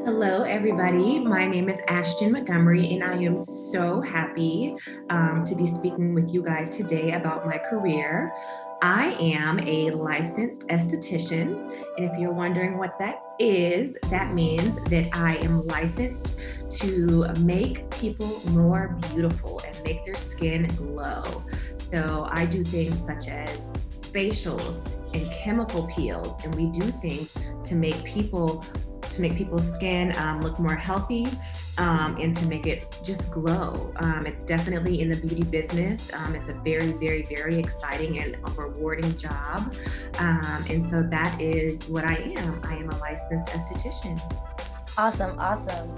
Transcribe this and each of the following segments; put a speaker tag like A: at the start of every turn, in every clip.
A: Hello, everybody. My name is Ashtyn Montgomery, and I am so happy to be speaking with you guys today about my career. I am a licensed esthetician, and if you're wondering what that is, that means that I am licensed to make people more beautiful and make their skin glow. So I do things such as facials and chemical peels, and we do things to make people's skin look more healthy and to make it just glow. It's definitely in the beauty business. It's a very, very, very exciting and rewarding job. And so that is what I am. I am a licensed esthetician.
B: Awesome, awesome.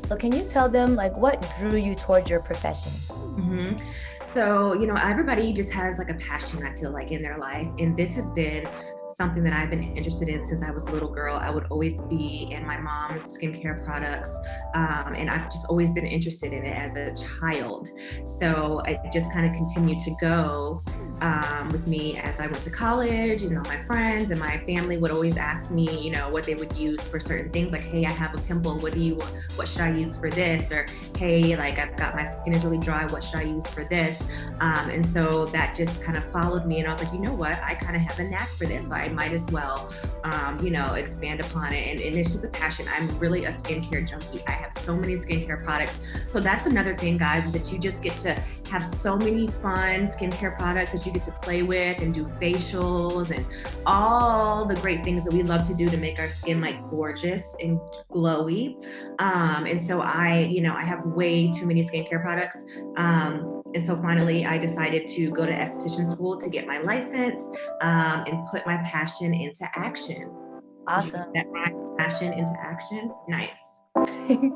B: So can you tell them what drew you towards your profession?
A: Mm-hmm. So, everybody just has like a passion, I feel like, in their life. And this has been something that I've been interested in since I was a little girl. I would always be in my mom's skincare products. And I've just always been interested in it as a child. So it just kind of continued to go with me as I went to college, and all my friends and my family would always ask me, what they would use for certain things. Like, hey, I have a pimple. What should I use for this? Or, hey, my skin is really dry. What should I use for this? And so that just kind of followed me, and I was like, you know what? I kind of have a knack for this, so I might as well, expand upon it. And it's just a passion. I'm really a skincare junkie. I have so many skincare products. So that's another thing, guys, is that you just get to have so many fun skincare products that you get to play with and do facials and all the great things that we love to do to make our skin gorgeous and glowy. And so I have way too many skincare products. And so finally, I decided to go to esthetician school to get my license and put my passion into action.
B: Awesome.
A: That my passion into action. Nice.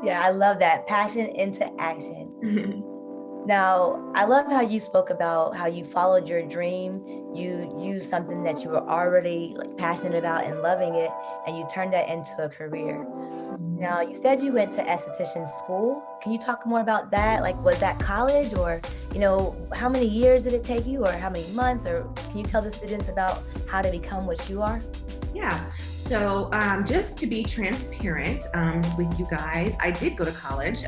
B: Yeah, I love that. Passion into action. Now, I love how you spoke about how you followed your dream. You used something that you were already passionate about and loving it, and you turned that into a career. Now, you said you went to esthetician school. Can you talk more about that? Was that college, or, how many years did it take you, or how many months, or can you tell the students about how to become what you are?
A: Yeah. So just to be transparent with you guys, I did go to college.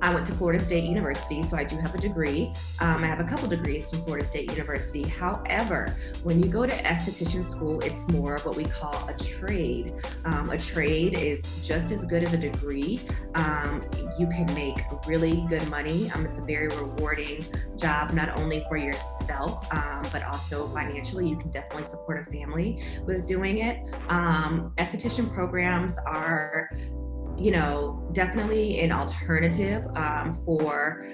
A: I went to Florida State University, so I do have a degree. I have a couple degrees from Florida State University. However, when you go to esthetician school, it's more of what we call a trade. A trade is just as good as a degree. You can make really good money. It's a very rewarding job, not only for yourself, but also financially. You can definitely support a family with doing it. Esthetician programs are definitely an alternative for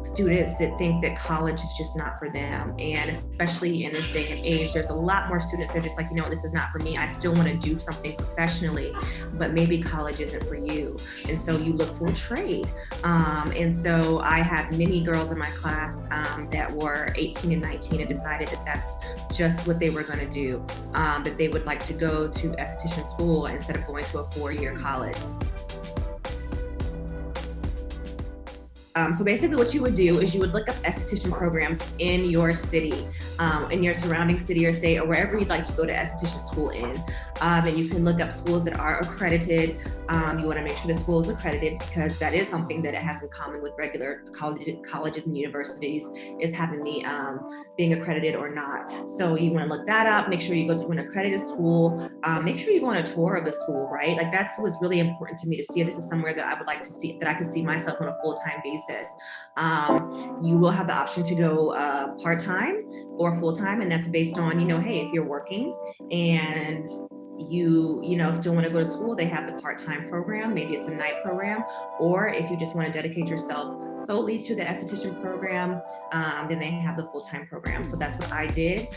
A: students that think that college is just not for them. And especially in this day and age, there's a lot more students that are just like, this is not for me. I still want to do something professionally, but maybe college isn't for you. And so you look for a trade. And so I had many girls in my class that were 18 and 19 and decided that that's just what they were going to do, that they would like to go to esthetician school instead of going to a 4-year college. So basically what you would do is you would look up esthetician programs in your city, in your surrounding city or state, or wherever you'd like to go to esthetician school in. And you can look up schools that are accredited. You want to make sure the school is accredited, because that is something that it has in common with regular colleges and universities, is having the being accredited or not. So you want to look that up, make sure you go to an accredited school, make sure you go on a tour of the school, right? That's what's really important to me, to see if this is somewhere that I would like to see, that I could see myself on a full-time basis. You will have the option to go part-time or full-time, and that's based on, hey, if you're working and you still want to go to school, they have the part-time program. Maybe it's a night program. Or if you just want to dedicate yourself solely to the esthetician program, then they have the full-time program. So that's what I did.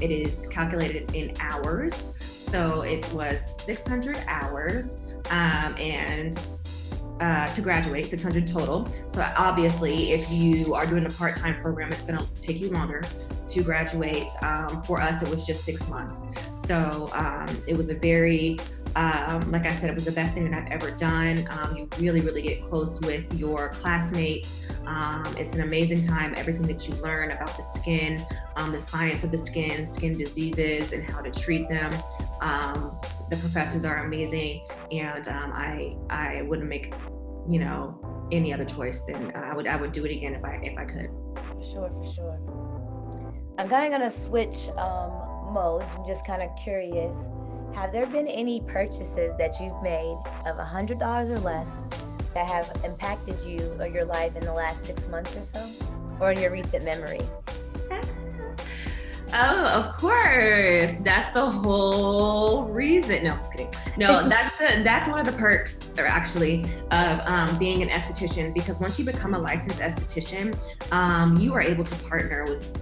A: It is calculated in hours. So it was 600 hours and to graduate, 600 total. So obviously, if you are doing a part-time program, it's going to take you longer to graduate. For us, it was just 6 months. So it was a very, like I said, it was the best thing that I've ever done. You really, really get close with your classmates. It's an amazing time. Everything that you learn about the skin, the science of the skin diseases, and how to treat them. The professors are amazing. and I wouldn't make, you know, any other choice, and I would do it again if I could.
B: For sure. I'm kind of gonna switch modes. I'm just kind of curious. Have there been any purchases that you've made of $100 or less that have impacted you or your life in the last 6 months or so, or in your recent memory?
A: Oh, of course. That's the whole reason. No, I'm just kidding. No, that's one of the perks, or actually, of being an esthetician, because once you become a licensed esthetician, you are able to partner with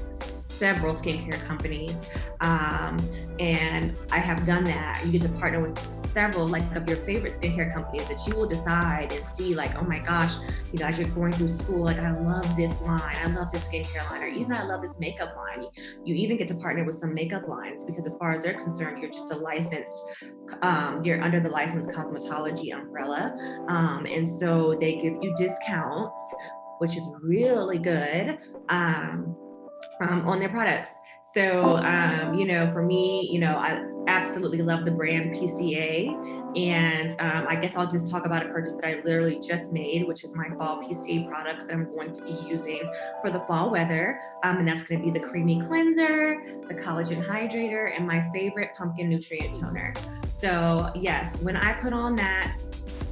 A: several skincare companies. And I have done that. You get to partner with several, like, of your favorite skincare companies that you will decide and see, like, oh my gosh, you guys, you're going through school, like, I love this line, I love this skincare line, or even I love this makeup line. You even get to partner with some makeup lines, because as far as they're concerned, you're just a licensed, you're under the licensed cosmetology umbrella. And so they give you discounts, which is really good, on their products. So, you know, for me, you know, I absolutely love the brand PCA. And I guess I'll just talk about a purchase that I literally just made, which is my fall PCA products I'm going to be using for the fall weather. And that's going to be the creamy cleanser, the collagen hydrator, and my favorite pumpkin nutrient toner. So yes, when I put on that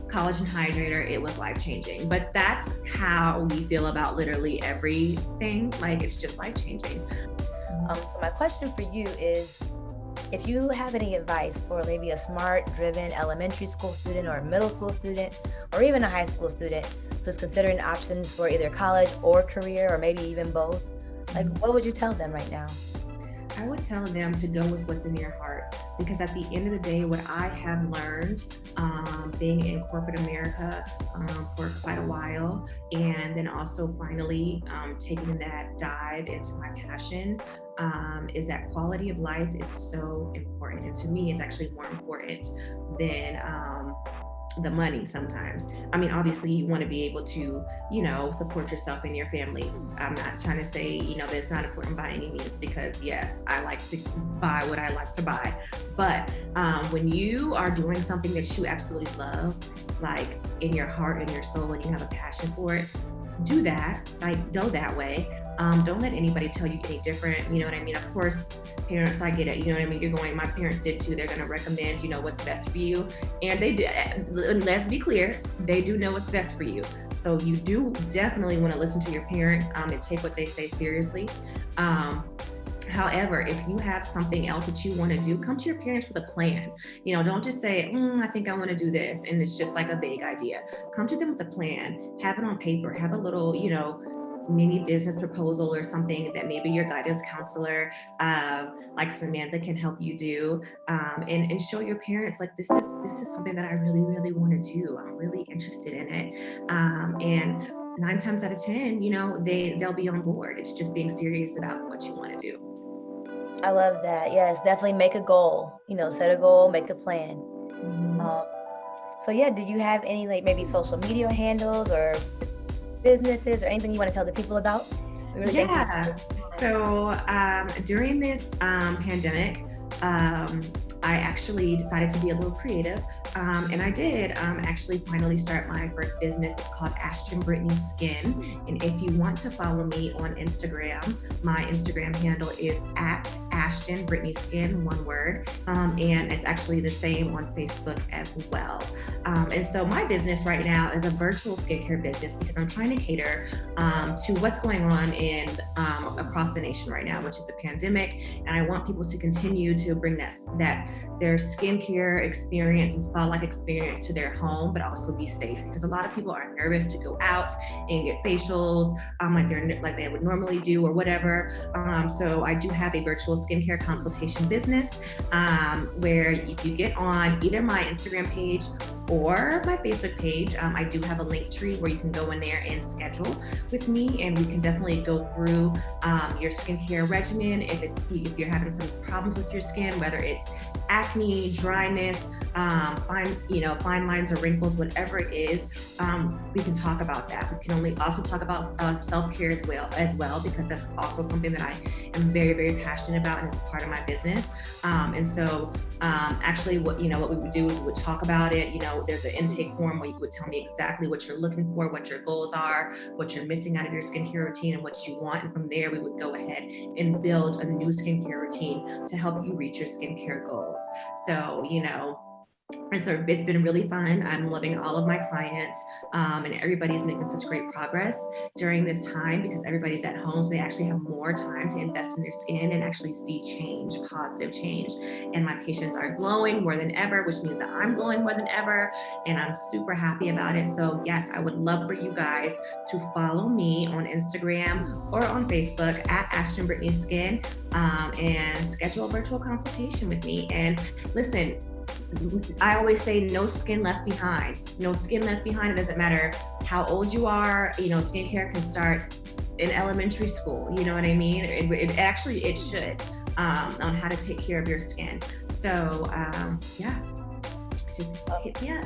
A: collagen hydrator, it was life-changing. But that's how we feel about literally everything. Like, it's just life-changing.
B: So my question for you is, if you have any advice for maybe a smart, driven elementary school student or a middle school student, or even a high school student who's considering options for either college or career, or maybe even both, like, what would you tell them right now?
A: I would tell them to go with what's in your heart, because at the end of the day, what I have learned being in corporate America for quite a while, and then also finally taking that dive into my passion, is that quality of life is so important. And to me, it's actually more important than the money sometimes. I mean, obviously you want to be able to, you know, support yourself and your family. I'm not trying to say, you know, that it's not important by any means, because yes, I like to buy what I like to buy. But when you are doing something that you absolutely love, like in your heart and your soul, and you have a passion for it, do that, like, go that way. Don't let anybody tell you any different. You know what I mean? Of course, parents, I get it. You know what I mean? You're going, my parents did too. They're going to recommend, you know, what's best for you. And they did. Let's be clear, they do know what's best for you. So you do definitely want to listen to your parents and take what they say seriously. However, if you have something else that you want to do, come to your parents with a plan. You know, don't just say, I think I want to do this, and it's just like a vague idea. Come to them with a plan, have it on paper, have a little, you know, mini business proposal or something that maybe your guidance counselor, like Samantha, can help you do, and show your parents, like, this is something that I really, really want to do. I'm really interested in it. And 9 times out of 10, you know, they'll be on board. It's just being serious about what you want to do.
B: I love that. Yes, definitely make a goal, you know, set a goal, make a plan. So yeah, do you have any, like, maybe social media handles or businesses or anything you want to tell the people about?
A: So during this pandemic, I actually decided to be a little creative, and I did actually finally start my first business. It's called Ashtyn Brittney Skin, and if you want to follow me on Instagram, my Instagram handle is @Ashtyn Brittney Skin, one word, and it's actually the same on Facebook as well. And so my business right now is a virtual skincare business, because I'm trying to cater to what's going on in across the nation right now, which is the pandemic, and I want people to continue to bring that their skincare experience and spa-like experience to their home, but also be safe, because a lot of people are nervous to go out and get facials like they would normally do or whatever. So I do have a virtual skincare consultation business where you get on either my Instagram page or my Facebook page. I do have a link tree where you can go in there and schedule with me, and we can definitely go through your skincare regimen. If you're having some problems with your skin, whether it's acne, dryness, fine lines or wrinkles, whatever it is, we can talk about that. We can also talk about self-care as well, because that's also something that I am very, very passionate about, and it's part of my business. Actually, what we would do is we would talk about it. There's an intake form where you would tell me exactly what you're looking for, what your goals are, what you're missing out of your skincare routine, and what you want. And from there, we would go ahead and build a new skincare routine to help you reach your skincare goals. So, and so it's been really fun. I'm loving all of my clients, and everybody's making such great progress during this time, because everybody's at home, so they actually have more time to invest in their skin and actually see change, positive change. And my patients are glowing more than ever, which means that I'm glowing more than ever, and I'm super happy about it. So yes, I would love for you guys to follow me on Instagram or on Facebook at Ashtyn Brittney Skin, and schedule a virtual consultation with me. And listen, I always say no skin left behind. No skin left behind. It doesn't matter how old you are. Skincare can start in elementary school. You know what I mean? It should, on how to take care of your skin. So yeah, just hit me up.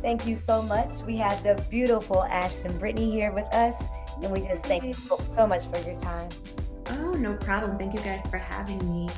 B: Thank you so much. We had the beautiful Ashtyn Brittney here with us, and we just thank you so much for your time.
A: Oh, no problem. Thank you guys for having me.